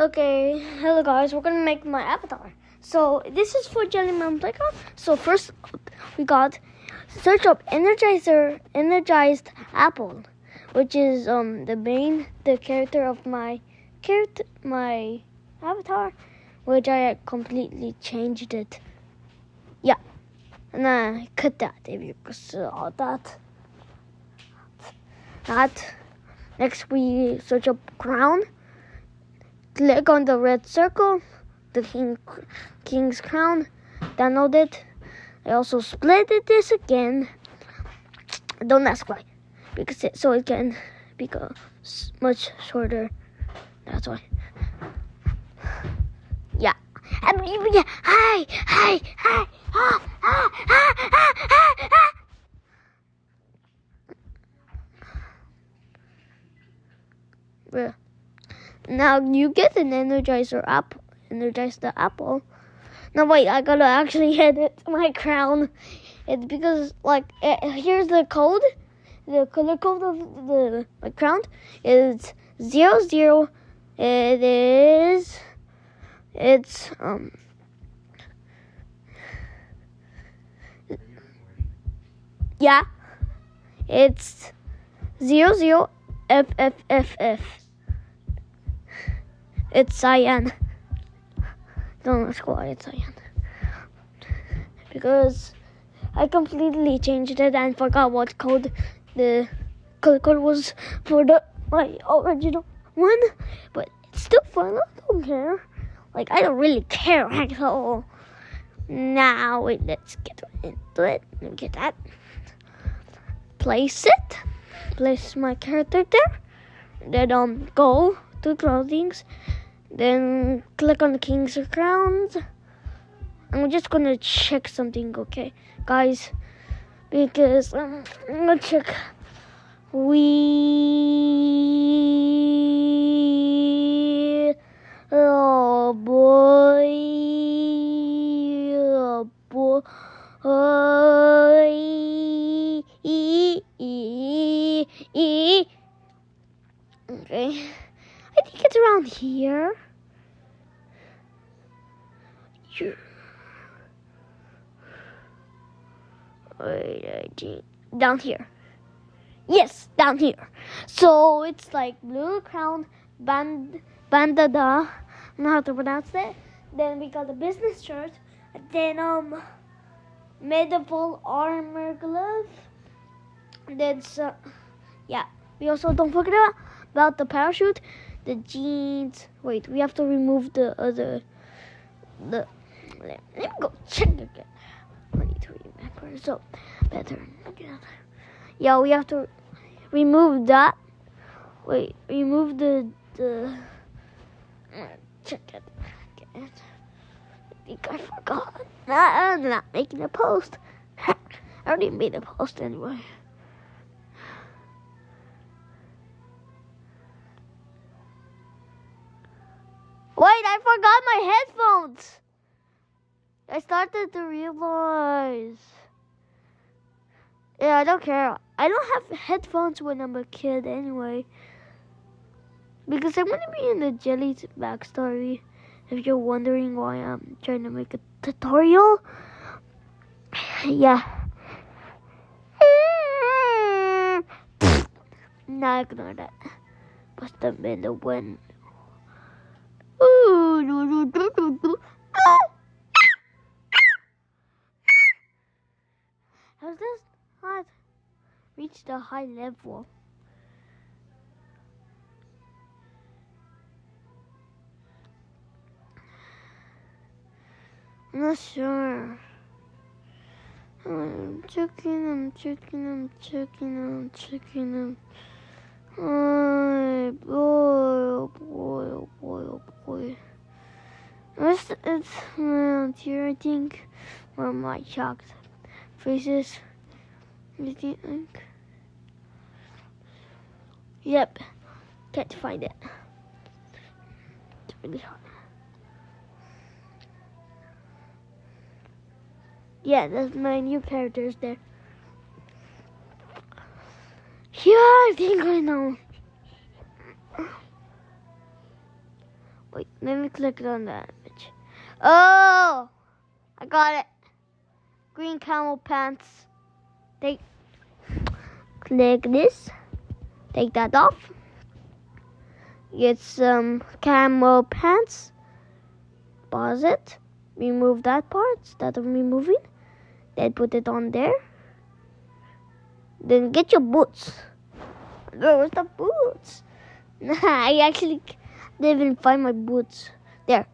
Okay, hello guys, we're gonna make my avatar. So this is for Jellyman Playground. So first we got search up energized apple, which is the character of my avatar, which I completely changed it. Yeah. And then I cut that if you saw that. Next we search up crown. Click on the red circle, the king's crown, download it. I also split this again. Don't ask why, because it can become much shorter. That's why. Yeah. Hi. Yeah. Now you get an energize the apple. No, wait, I gotta actually edit my crown. It's because, here's the code. The color code of my crown is 00. It's it's 00FFFF. It's cyan. Don't ask why it's cyan. Because I completely changed it and forgot what code the color code was for my original one. But it's still fun. I don't care. I don't really care at all. Now, let's get into it. Let me get that. Place my character there. Then go to clothings. Then click on the king's crowns. I'm just gonna check something, okay, guys? Because I'm gonna check. Oh boy. Okay. I think it's around here. Wait, down here. Yes, down here. So it's blue crown bandada. I don't know how to pronounce it. Then we got the business shirt. And then medieval armor glove. And then we also don't forget about the parachute, the jeans. Wait, we have to remove the other. Let me go check again. I need to remember. So better. Yeah, we have to remove that. Wait, remove the check it again. I think I forgot. I'm not making a post. I already made a post anyway. Wait, I forgot my headphones. I started to realize. Yeah, I don't care. I don't have headphones when I'm a kid anyway. Because I'm going to be in the Jelly's backstory. If you're wondering why I'm trying to make a tutorial. Yeah. Nah, ignore that. Must have been the wind. Has this not reached a high level? I'm not sure. I'm checking them. Oh boy. It's around here, I think, where my chalk faces. You think? Yep. Can't find it. It's really hard. Yeah, that's my new characters there. Yeah, I think I know. Wait, let me click on the image. Oh, I got it. Green camel pants. Click this. Take that off. Get some camel pants. Pause it. Remove that part that I'm removing. Then put it on there. Then get your boots. Where's the boots? I actually didn't even find my boots. There.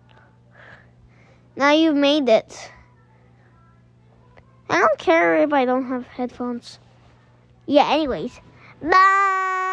Now you've made it. I don't care if I don't have headphones. Yeah, anyways. Bye!